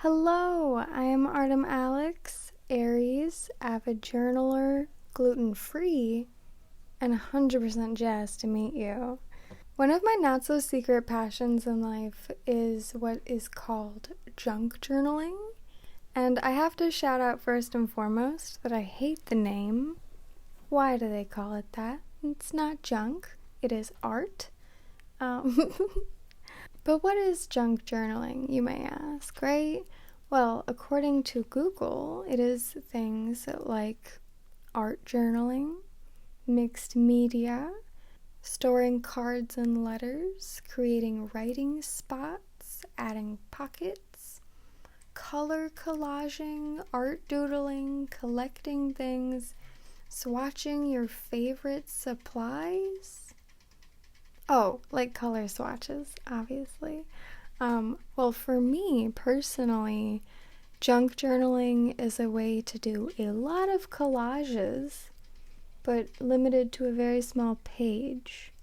Hello, I am Artem Alex, Aries, avid journaler, gluten-free, and 100% jazzed to meet you. One of my not-so-secret passions in life is what is called junk journaling, and I have to shout out first and foremost that I hate the name. Why do they call it that? It's not junk, it is art. But what is junk journaling, you may ask, right? Well, according to Google, it is things like art journaling, mixed media, storing cards and letters, creating writing spots, adding pockets, color collaging, art doodling, collecting things, swatching your favorite supplies. Oh, like color swatches, obviously. Well, for me, personally, junk journaling is a way to do a lot of collages, but limited to a very small page.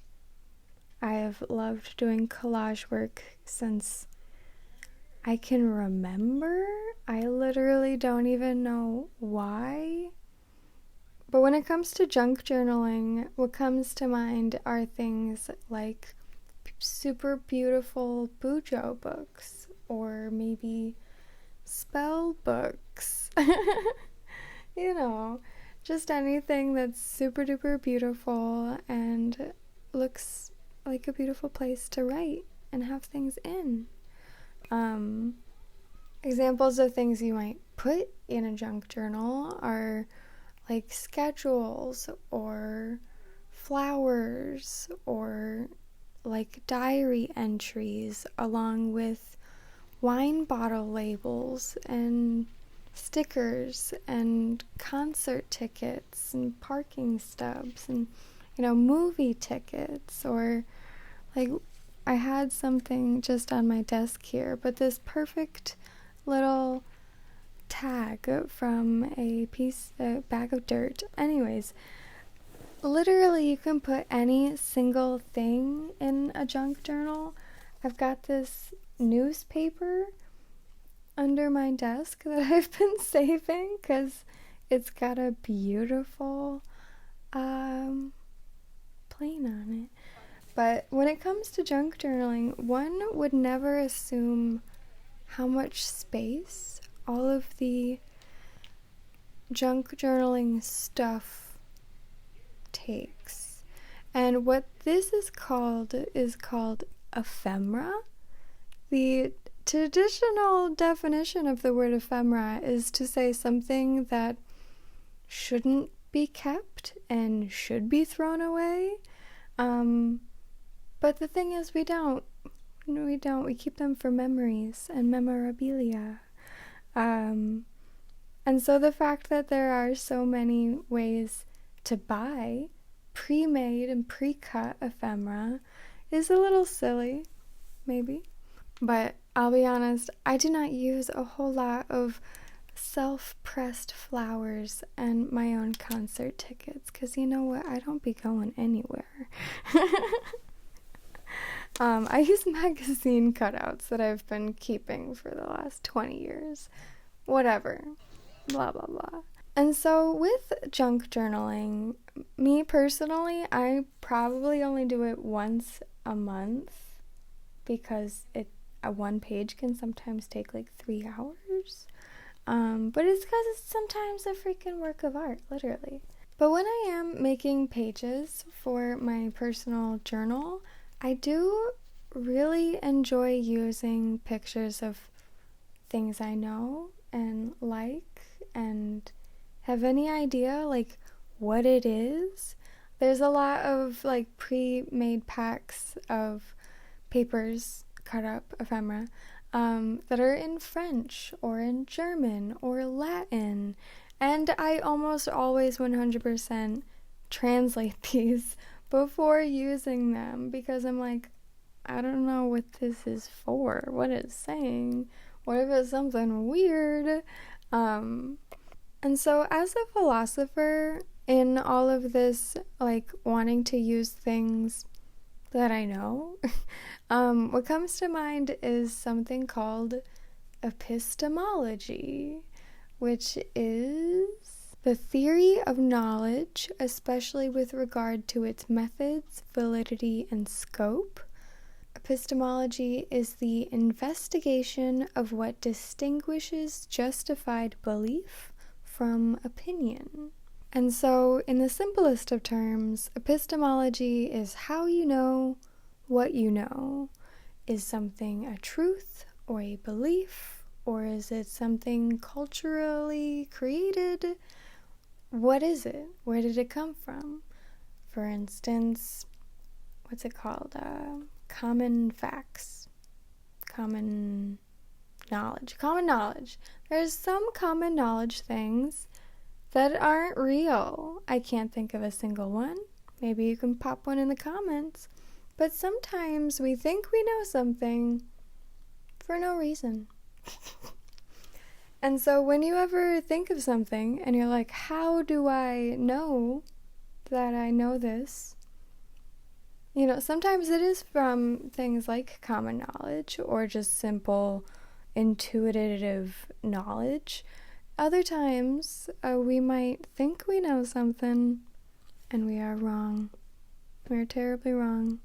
I have loved doing collage work since I can remember. I literally don't even know why. But when it comes to junk journaling, what comes to mind are things like super beautiful Bujo books, or maybe spell books. Just anything that's super duper beautiful and looks like a beautiful place to write and have things in. Examples of things you might put in a junk journal are like schedules or flowers or like diary entries, along with wine bottle labels and stickers and concert tickets and parking stubs and movie tickets. Or like I had something just on my desk here, but this perfect little tag from a bag of dirt. Anyways, literally you can put any single thing in a junk journal. I've got this newspaper under my desk that I've been saving because it's got a beautiful plane on it. But when it comes to junk journaling, one would never assume how much space all of the junk journaling stuff takes. And what this is called ephemera. The traditional definition of the word ephemera is to say something that shouldn't be kept and should be thrown away. But the thing is, we don't. We keep them for memories and memorabilia. And so the fact that there are so many ways to buy pre-made and pre-cut ephemera is a little silly, maybe. But I'll be honest, I do not use a whole lot of self-pressed flowers and my own concert tickets, because you know what? I don't be going anywhere. I use magazine cutouts that I've been keeping for the last 20 years. Whatever. Blah, blah, blah. And so with junk journaling, me personally, I probably only do it once a month because one page can sometimes take like 3 hours. But it's because it's sometimes a freaking work of art, literally. But when I am making pages for my personal journal, I do really enjoy using pictures of things I know and like and have any idea like what it is. There's a lot of like pre-made packs of papers, cut up ephemera, that are in French or in German or Latin, and I almost always 100% translate these before using them, because I'm like, I don't know what this is for, what it's saying, what if it's something weird? And so as a philosopher, in all of this, like, wanting to use things that I know, what comes to mind is something called epistemology, which is the theory of knowledge, especially with regard to its methods, validity, and scope. Epistemology is the investigation of what distinguishes justified belief from opinion. And so, in the simplest of terms, epistemology is how you know what you know. Is something a truth or a belief, or is it something culturally created? What is it? Where did it come from? For instance, what's it called? Common facts. Common knowledge. There's some common knowledge things that aren't real. I can't think of a single one. Maybe you can pop one in the comments. But sometimes we think we know something for no reason. And so when you ever think of something and you're like, how do I know that I know this? You know, sometimes it is from things like common knowledge or just simple intuitive knowledge. Other times we might think we know something and we are wrong. We're terribly wrong.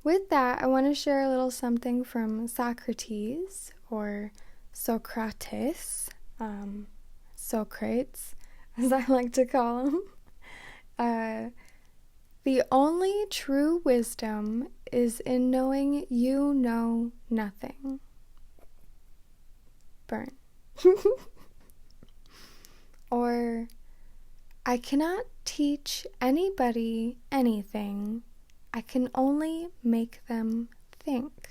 With that, I want to share a little something from Socrates, or Socrates, Socrates, as I like to call him. The only true wisdom is in knowing you know nothing. Burn. Or, I cannot teach anybody anything. I can only make them think.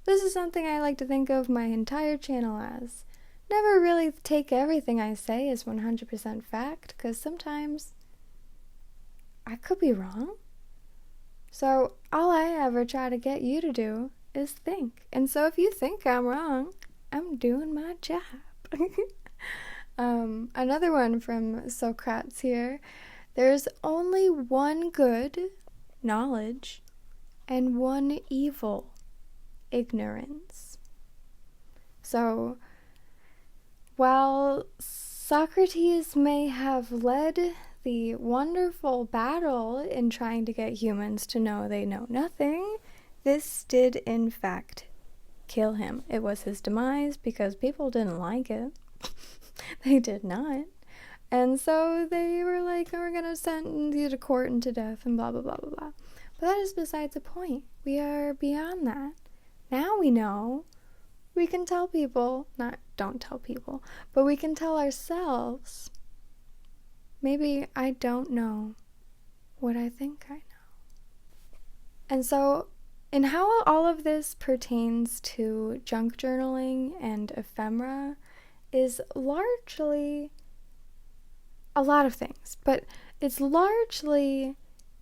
This is something I like to think of my entire channel as. Never really take everything I say as 100% fact, because sometimes I could be wrong. So all I ever try to get you to do is think. And so if you think I'm wrong, I'm doing my job. Another one from Socrates here. There's only one good, knowledge, and one evil, ignorance. So, while Socrates may have led the wonderful battle in trying to get humans to know they know nothing, this did in fact kill him. It was his demise because people didn't like it. They did not. And so they were like, we're going to sentence you to court and to death and blah, blah, blah, blah, blah. But that is besides the point. We are beyond that. Now we know. We can tell people, don't tell people, but we can tell ourselves, maybe I don't know what I think I know. And so, in how all of this pertains to junk journaling and ephemera is largely a lot of things, but it's largely,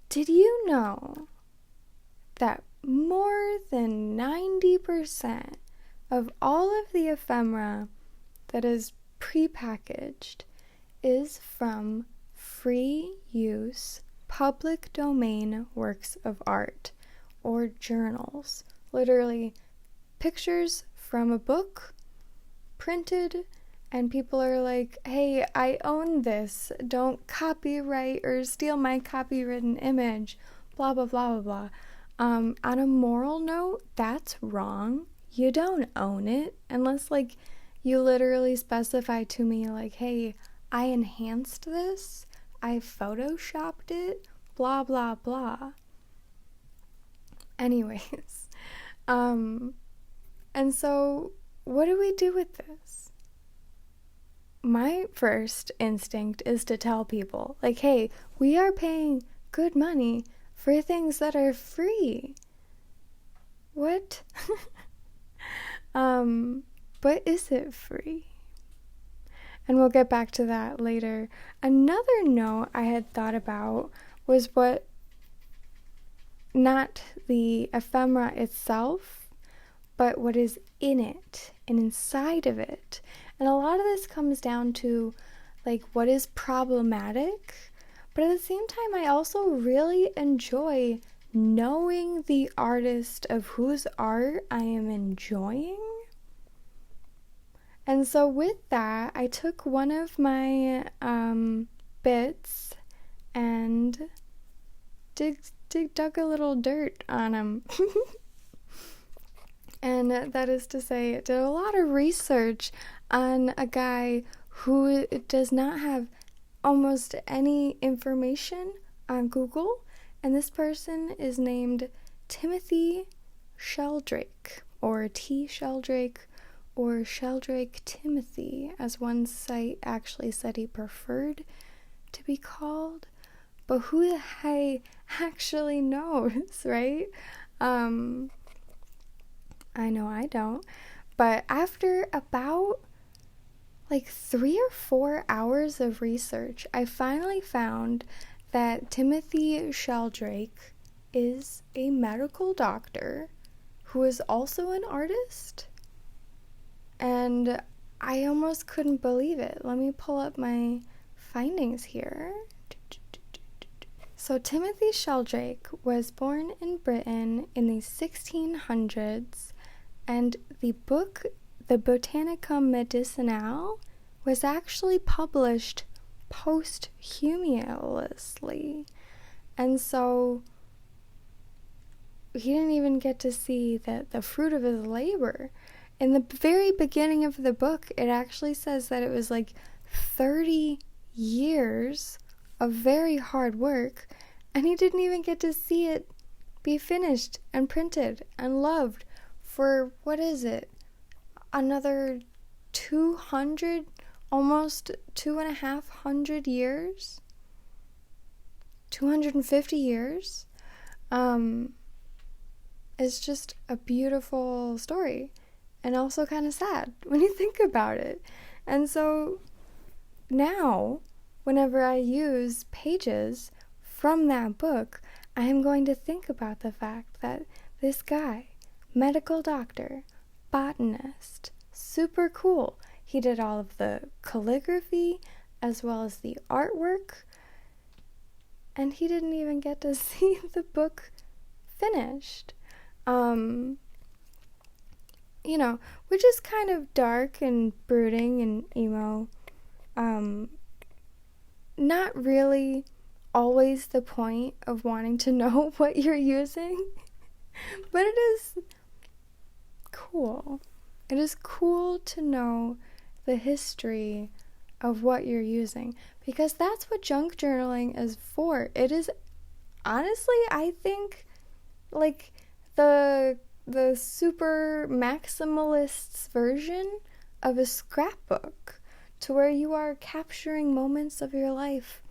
did you know that more than 90% of all of the ephemera that is prepackaged is from free use, public domain works of art or journals? Literally, pictures from a book printed, and people are like, hey, I own this, don't copyright or steal my copywritten image, blah, blah, blah, blah, blah. On a moral note, that's wrong. You don't own it unless, like, you literally specify to me, like, hey, I enhanced this, I photoshopped it, blah, blah, blah. Anyways, and so what do we do with this? My first instinct is to tell people, like, hey, we are paying good money for things that are free. What? But is it free? And we'll get back to that later. Another note I had thought about was not the ephemera itself, but what is in it and inside of it. And a lot of this comes down to, like, what is problematic, but at the same time, I also really enjoy knowing the artist of whose art I am enjoying. And so with that, I took one of my bits and dug a little dirt on him. And that is to say, did a lot of research on a guy who does not have almost any information on Google. And this person is named Timothy Sheldrake, or T. Sheldrake, or Sheldrake Timothy, as one site actually said he preferred to be called. But who the heck actually knows, right? I know I don't. But after about 3 or 4 hours of research, I finally found that Timothy Sheldrake is a medical doctor who is also an artist. And I almost couldn't believe it. Let me pull up my findings here. So Timothy Sheldrake was born in Britain in the 1600s, and the book, the Botanica Medicinale, was actually published posthumously. And so he didn't even get to see the fruit of his labor. In the very beginning of the book, it actually says that it was 30 years of very hard work, and he didn't even get to see it be finished and printed and loved for, what is it, another 200, almost 250 years? 250 years? It's just a beautiful story, and also kind of sad when you think about it. And so now, whenever I use pages from that book, I am going to think about the fact that this guy, medical doctor, botanist, super cool. He did all of the calligraphy as well as the artwork, and he didn't even get to see the book finished. Which is kind of dark and brooding and emo. Not really always the point of wanting to know what you're using, but it is cool. It is cool to know the history of what you're using, because that's what junk journaling is for. It is, honestly, I think, the super maximalist's version of a scrapbook, to where you are capturing moments of your life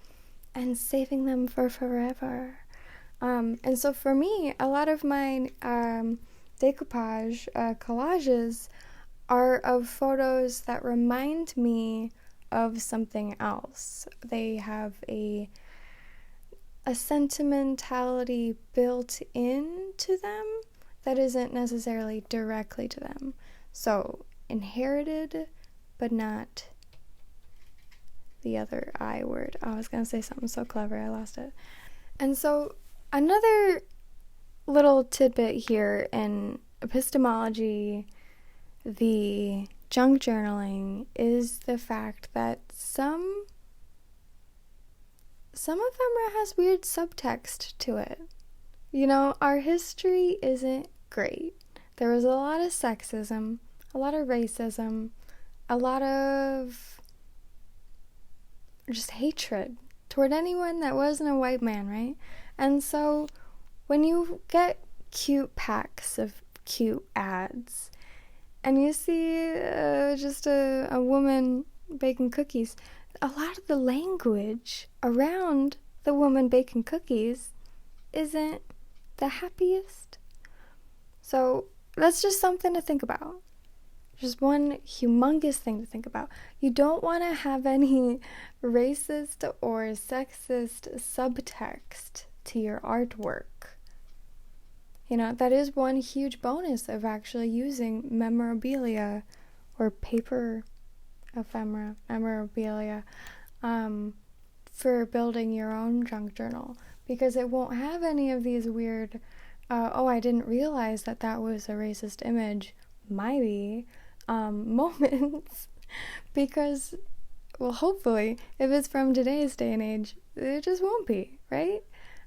and saving them for forever. And so for me, a lot of my decoupage collages are of photos that remind me of something else. They have a sentimentality built into them that isn't necessarily directly to them. So inherited, but not the other I word. I was going to say something so clever, I lost it. And so another little tidbit here in epistemology, the junk journaling, is the fact that some ephemera has weird subtext to it. Our history isn't great. There was a lot of sexism, a lot of racism, a lot of just hatred toward anyone that wasn't a white man, right? And so when you get cute packs of cute ads and you see just a woman baking cookies, a lot of the language around the woman baking cookies isn't the happiest. So that's just something to think about. Just one humongous thing to think about. You don't want to have any racist or sexist subtext to your artwork. That is one huge bonus of actually using memorabilia or paper ephemera, memorabilia, for building your own junk journal. because it won't have any of these weird, oh, I didn't realize that that was a racist image, maybe, moments, because, well, hopefully, if it's from today's day and age, it just won't be, right?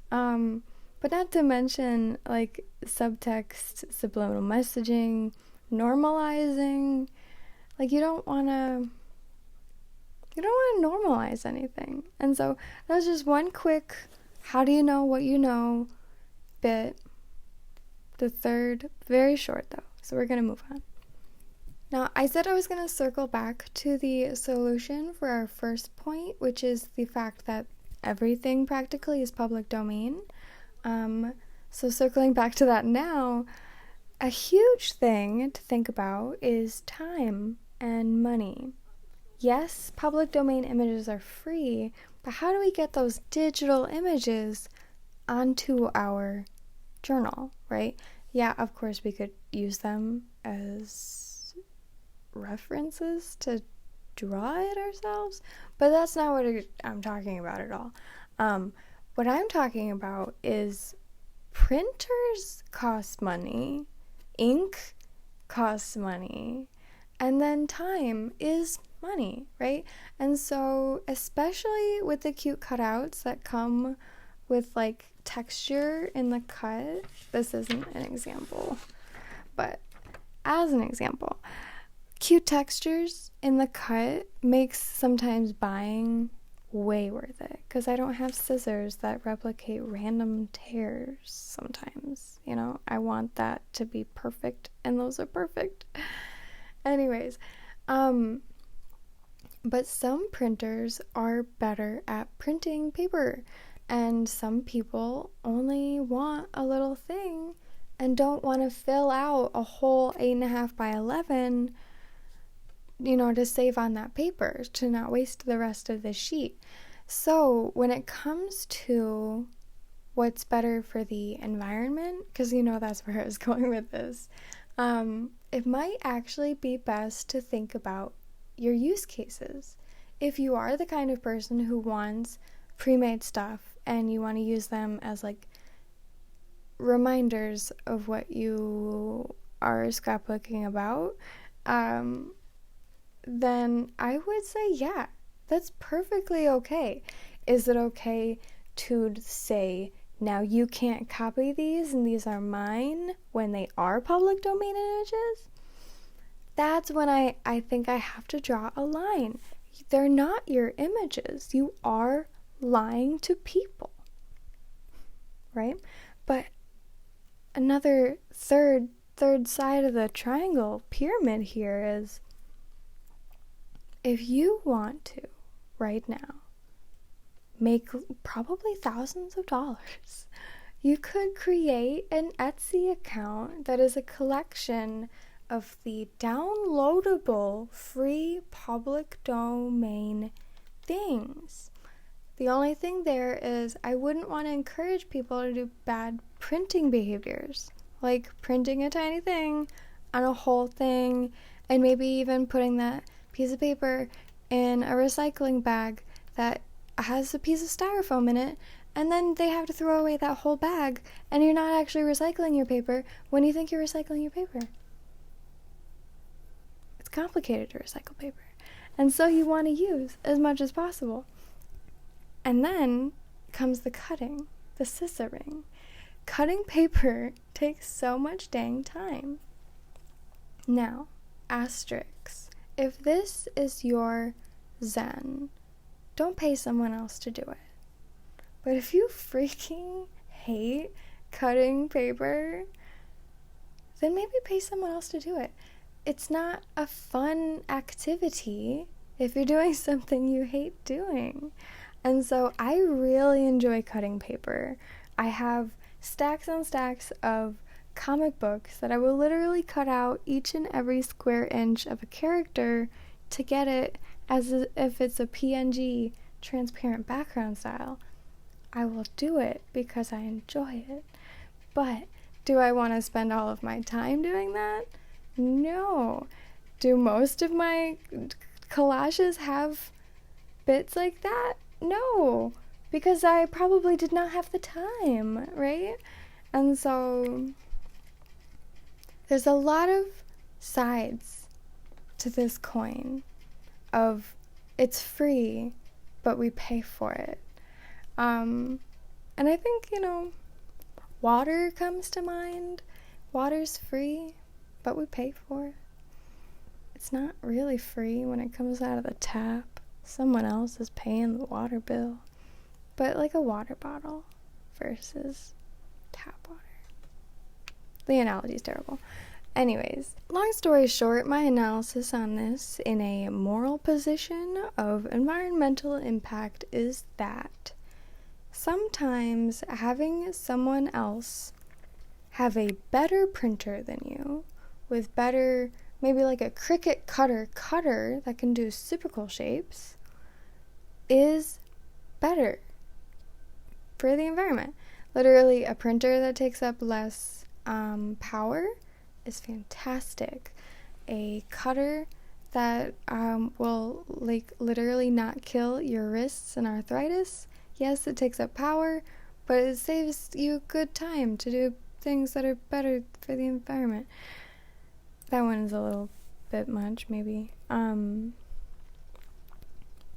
But not to mention, like, subtext, subliminal messaging, normalizing. Like, you don't want to normalize anything. And so that's just one quick how do you know what you know bit. The third, very short though, so we're going to move on. Now, I said I was going to circle back to the solution for our first point, which is the fact that everything practically is public domain. So circling back to that now, a huge thing to think about is time and money. Yes, public domain images are free, but how do we get those digital images onto our journal, right? Yeah, of course we could use them as references to draw it ourselves, but that's not what I'm talking about at all. What I'm talking about is printers cost money, ink costs money, and then time is money, right? And so especially with the cute cutouts that come with like texture in the cut, this isn't an example, but as an example, cute textures in the cut makes sometimes buying way worth it, because I don't have scissors that replicate random tears sometimes, you know. I want that to be perfect, and those are perfect. Anyways, but some printers are better at printing paper, and some people only want a little thing and don't want to fill out a whole 8.5 by 11, you know, to save on that paper, to not waste the rest of the sheet. So when it comes to what's better for the environment, because you know that's where I was going with this, it might actually be best to think about your use cases. If you are the kind of person who wants pre-made stuff and you want to use them as like reminders of what you are scrapbooking about, then I would say, yeah, that's perfectly okay. Is it okay to say, now you can't copy these and these are mine when they are public domain images? That's when I think I have to draw a line. They're not your images. You are lying to people, right? But another third side of the triangle pyramid here is, if you want to, right now, make probably thousands of dollars, you could create an Etsy account that is a collection of the downloadable free public domain things. The only thing there is I wouldn't want to encourage people to do bad printing behaviors, like printing a tiny thing on a whole thing and maybe even putting that piece of paper in a recycling bag that has a piece of styrofoam in it, and then they have to throw away that whole bag, and you're not actually recycling your paper when you think you're recycling your paper. It's complicated to recycle paper, and so you want to use as much as possible. And then comes the cutting, the scissoring. Cutting paper takes so much dang time. Now, asterisks. If this is your zen, don't pay someone else to do it. But if you freaking hate cutting paper, then maybe pay someone else to do it. It's not a fun activity if you're doing something you hate doing. And so I really enjoy cutting paper. I have stacks and stacks of comic books that I will literally cut out each and every square inch of a character to get it as if it's a PNG transparent background style. I will do it because I enjoy it. But do I want to spend all of my time doing that? No. Do most of my collages have bits like that? No. because I probably did not have the time, right? And so there's a lot of sides to this coin of it's free, but we pay for it. And I think, water comes to mind. Water's free, but we pay for it. It's not really free when it comes out of the tap. Someone else is paying the water bill. But like a water bottle versus tap water. The analogy is terrible. Anyways, long story short, my analysis on this in a moral position of environmental impact is that sometimes having someone else have a better printer than you, with better, maybe like a Cricut cutter that can do super cool shapes, is better for the environment. Literally, a printer that takes up less power is fantastic. A cutter that will literally not kill your wrists and arthritis. Yes, it takes up power, but it saves you good time to do things that are better for the environment. That one is a little bit much, maybe.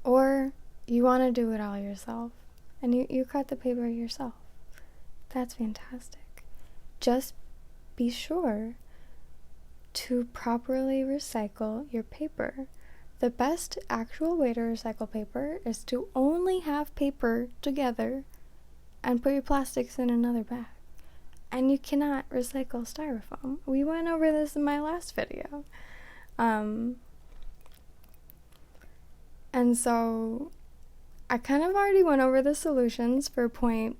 Or you want to do it all yourself, and you cut the paper yourself. That's fantastic. Just be sure to properly recycle your paper. The best actual way to recycle paper is to only have paper together and put your plastics in another bag. And you cannot recycle styrofoam. We went over this in my last video. And so I kind of already went over the solutions for point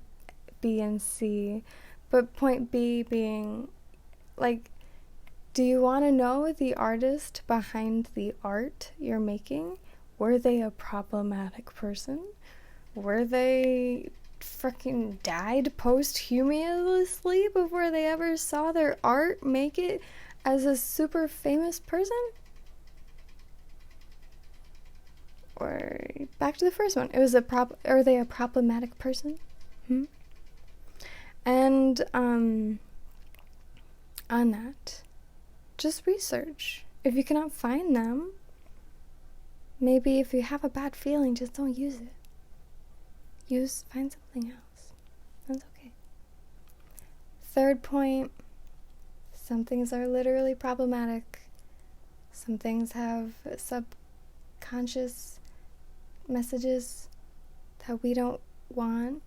B and C, but point B being, do you want to know the artist behind the art you're making? Were they a problematic person? Were they freaking died posthumously before they ever saw their art make it as a super famous person? Or back to the first one. Are they a problematic person? And on that, just research. If you cannot find them, maybe if you have a bad feeling, just don't use it. Find something else. That's okay. Third point, some things are literally problematic. Some things have subconscious messages that we don't want.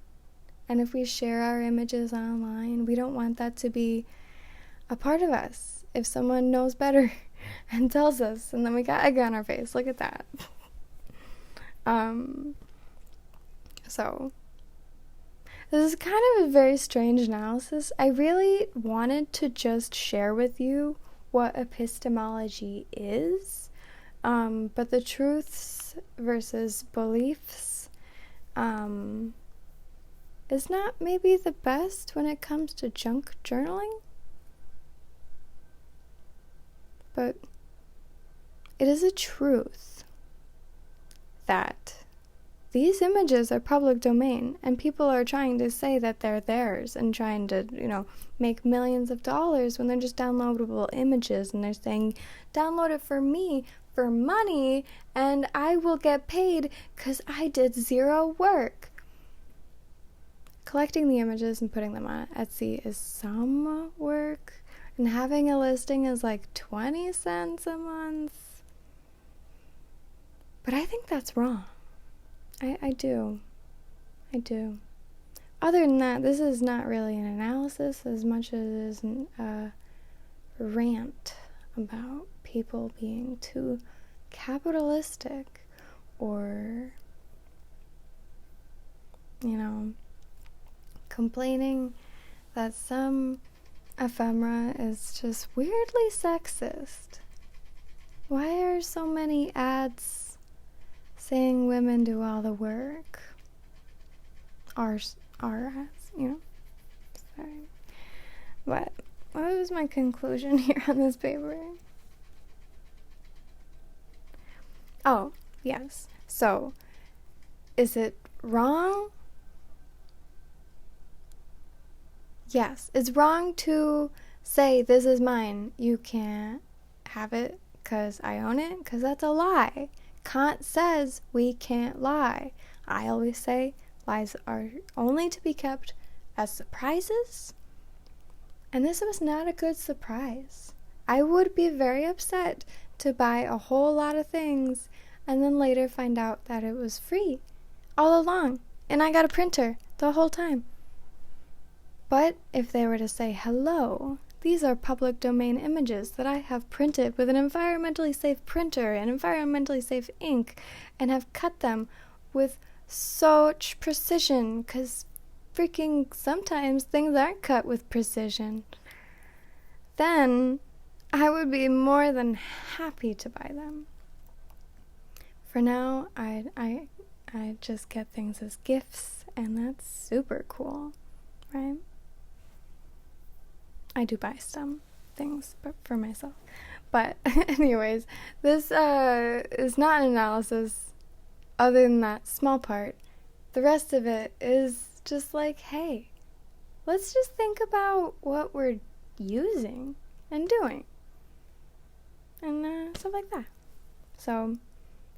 And if we share our images online, we don't want that to be a part of us. If someone knows better and tells us, and then we got egg on our face. Look at that. So this is kind of a very strange analysis. I really wanted to just share with you what epistemology is, but the truths versus beliefs is not maybe the best when it comes to junk journaling, but it is a truth that these images are public domain, and people are trying to say that they're theirs and trying to, make millions of dollars when they're just downloadable images, and they're saying, download it for me for money, and I will get paid because I did zero work. Collecting the images and putting them on Etsy is some work, and having a listing is like 20 cents a month. But I think that's wrong. I do. Other than that, this is not really an analysis as much as it is a rant about people being too capitalistic or, complaining that some ephemera is just weirdly sexist. Why are so many ads saying women do all the work? Our ads, Sorry. But what was my conclusion here on this paper? Oh, yes. So, is it wrong Yes, it's wrong to say, this is mine, you can't have it because I own it, because that's a lie. Kant says we can't lie. I always say lies are only to be kept as surprises, and this was not a good surprise. I would be very upset to buy a whole lot of things and then later find out that it was free all along, and I got a printer the whole time. But if they were to say, hello, these are public domain images that I have printed with an environmentally safe printer and environmentally safe ink, and have cut them with such precision, because freaking sometimes things aren't cut with precision, then I would be more than happy to buy them. For now, I just get things as gifts, and that's super cool, right? I do buy some things for myself. But anyways, this is not an analysis other than that small part. The rest of it is just like, hey, let's just think about what we're using and doing. And stuff like that. So,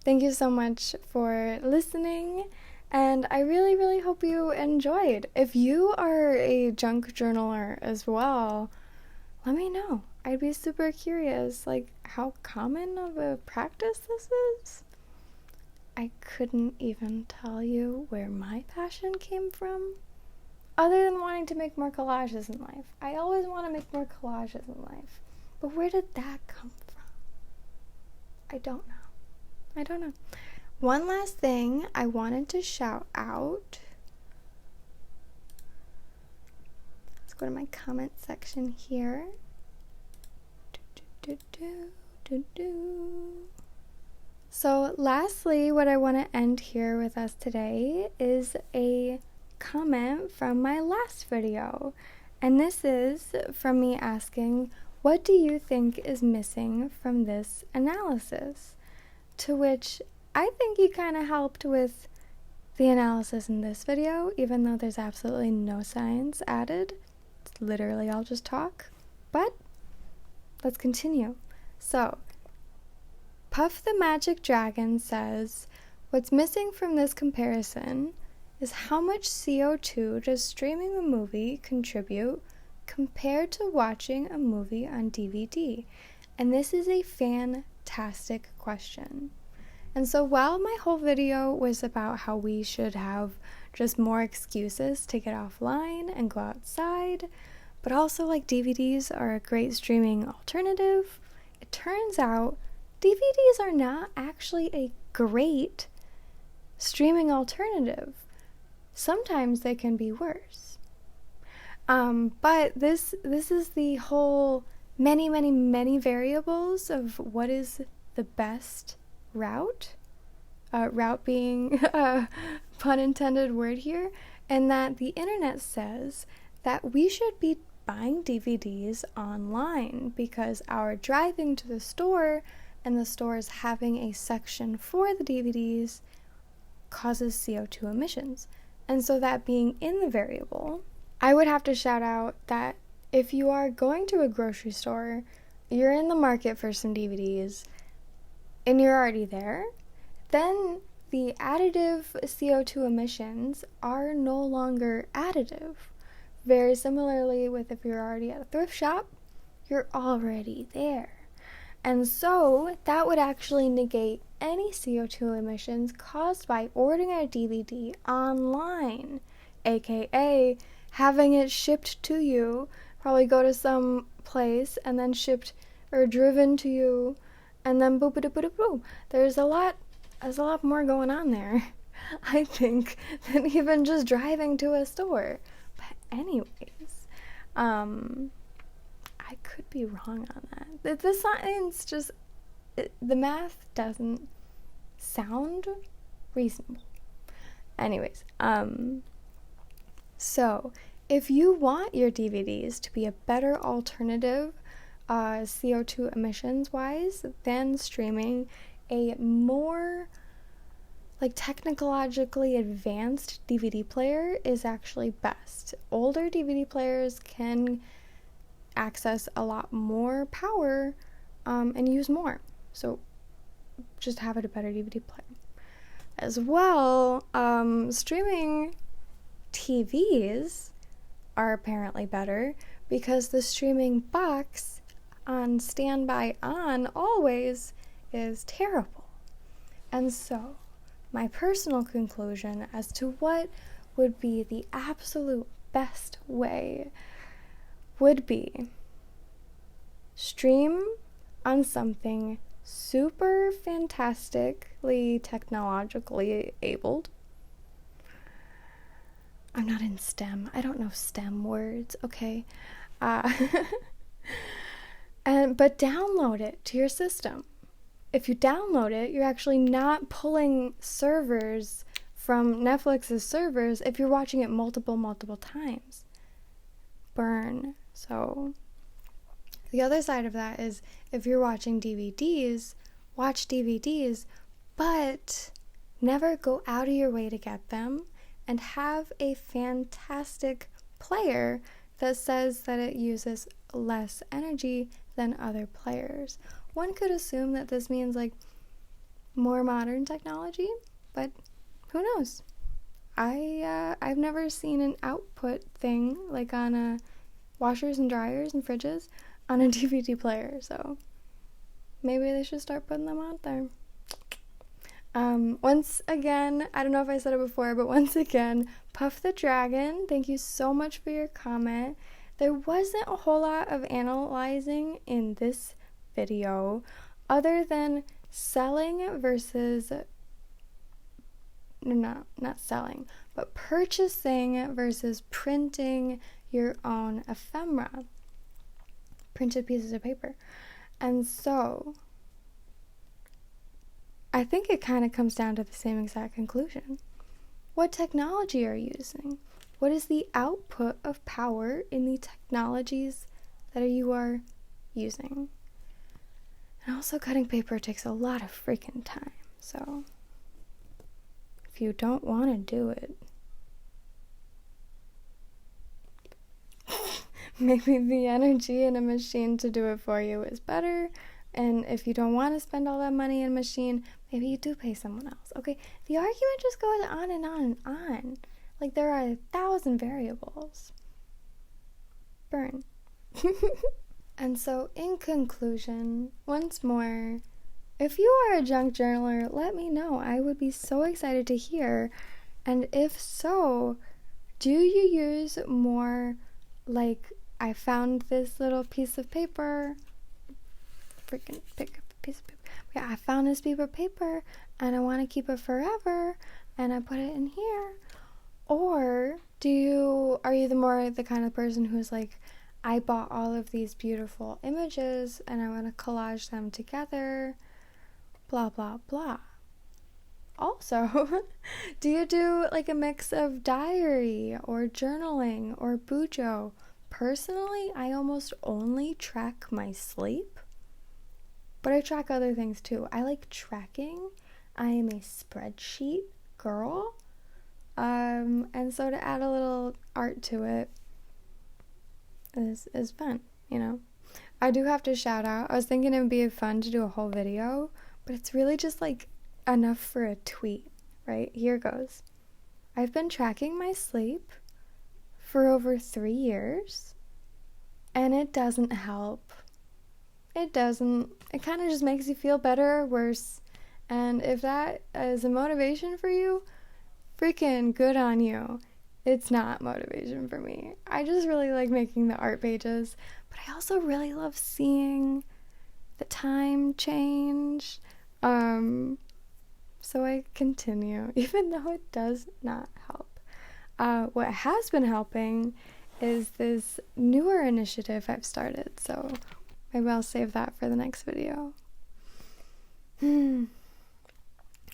thank you so much for listening. And I really, really hope you enjoyed. If you are a junk journaler as well, let me know. I'd be super curious, like, how common of a practice this is. I couldn't even tell you where my passion came from, other than wanting to make more collages in life. I always want to make more collages in life. But where did that come from? I don't know. One last thing I wanted to shout out. Let's go to my comment section here. So lastly, what I want to end here with us today is a comment from my last video. And this is from me asking, what do you think is missing from this analysis? To which I think you kind of helped with the analysis in this video, even though there's absolutely no science added. It's literally all just talk. But let's continue. So, Puff the Magic Dragon says, what's missing from this comparison is how much CO2 does streaming a movie contribute compared to watching a movie on DVD? And this is a fantastic question. And so while my whole video was about how we should have just more excuses to get offline and go outside, but also like DVDs are a great streaming alternative, it turns out DVDs are not actually a great streaming alternative. Sometimes they can be worse. But this is the whole many variables of what is the best route. Route being a pun intended word here, and that the internet says that we should be buying DVDs online because our driving to the store and the stores having a section for the DVDs causes CO2 emissions. And so that being in the variable, I would have to shout out that if you are going to a grocery store, you're in the market for some DVDs, and you're already there, then the additive CO2 emissions are no longer additive. Very similarly with if you're already at a thrift shop, you're already there. And so that would actually negate any CO2 emissions caused by ordering a DVD online, aka having it shipped to you, probably go to some place and then shipped or driven to you, and then boop-a-doop-a-doop-boop. There's a lot more going on there, I think, than even just driving to a store. But anyways, I could be wrong on that. The science just, the math doesn't sound reasonable. Anyways, so if you want your DVDs to be a better alternative CO2 emissions wise than streaming, a more like technologically advanced DVD player is actually best. Older DVD players can access a lot more power and use more. So just have a better DVD player. As well, streaming TVs are apparently better because the streaming box on standby on always is terrible. And so, my personal conclusion as to what would be the absolute best way would be stream on something super fantastically technologically abled. I'm not in STEM. I don't know STEM words, okay? But download it to your system. If you download it, you're actually not pulling servers from Netflix's servers if you're watching it multiple times. Burn. So the other side of that is if you're watching DVDs, watch DVDs, but never go out of your way to get them, and have a fantastic player that says that it uses less energy than other players. One could assume that this means like more modern technology, but who knows? I've never seen an output thing like on washers and dryers and fridges on a DVD player, so maybe they should start putting them out there. Once again, I don't know if I said it before, but once again, Puff the Dragon, thank you so much for your comment. There wasn't a whole lot of analyzing in this video other than selling versus not selling, but purchasing versus printing your own ephemera, printed pieces of paper. And so I think it kind of comes down to the same exact conclusion. What technology are you using? What is the output of power in the technologies that you are using? And also, cutting paper takes a lot of freaking time. So if you don't want to do it, maybe the energy in a machine to do it for you is better. And if you don't want to spend all that money in a machine, maybe you do pay someone else. Okay, the argument just goes on and on and on. Like, there are 1,000 variables. Burn. And so, in conclusion, once more, if you are a junk journaler, let me know. I would be so excited to hear. And if so, do you use more like, I found this little piece of paper, freaking pick up a piece of paper. Yeah, I found this piece of paper and I want to keep it forever and I put it in here. Or are you the kind of person who's like, I bought all of these beautiful images and I want to collage them together, blah, blah, blah. Also, do you do like a mix of diary or journaling or bujo? Personally, I almost only track my sleep, but I track other things too. I like tracking. I am a spreadsheet girl. And so to add a little art to it is fun, you know. I do have to shout out, I was thinking it would be fun to do a whole video, but it's really just like enough for a tweet, right? Here goes. I've been tracking my sleep for over 3 years, and it doesn't help. It doesn't. It kind of just makes you feel better or worse. And if that is a motivation for you, freaking good on you. It's not motivation for me. I just really like making the art pages, but I also really love seeing the time change. So I continue, even though it does not help. What has been helping is this newer initiative I've started, so maybe I'll save that for the next video.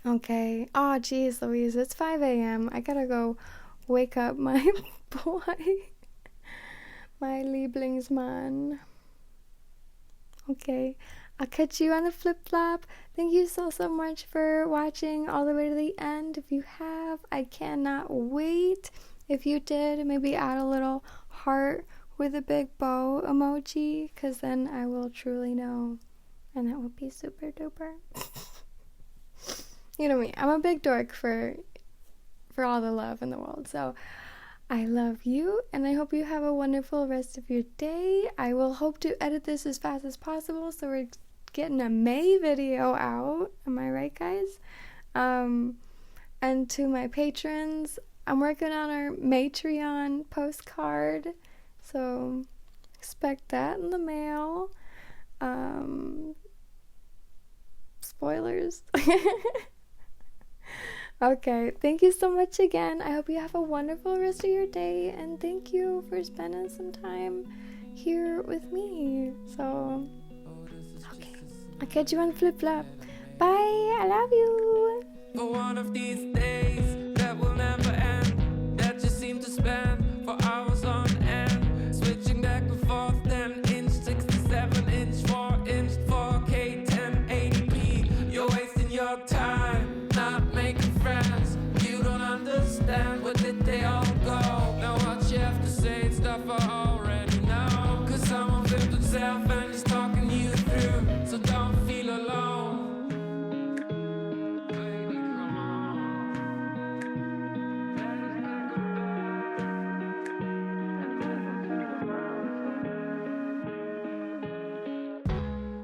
Okay. Oh, geez, Louise, it's 5 a.m. I gotta go wake up my boy, my Lieblingsmann. Okay. I'll catch you on the flip-flop. Thank you so much for watching all the way to the end. If you have, I cannot wait. If you did, maybe add a little heart with a big bow emoji, because then I will truly know, and that would be super duper. You know me, I'm a big dork for all the love in the world, so I love you, and I hope you have a wonderful rest of your day. I will hope to edit this as fast as possible, so we're getting a May video out. Am I right, guys? And to my patrons, I'm working on our Matreon postcard, so expect that in the mail. Spoilers. Okay, thank you so much again. I hope you have a wonderful rest of your day, and thank you for spending some time here with me. So, okay, I'll catch you on flip-flop. Bye, I love you. For one of these days that will never end, that you seem to spend for hours on end, switching back and forth, 10-inch, 67-inch, 4-inch, 4K, 1080p. You're wasting your time.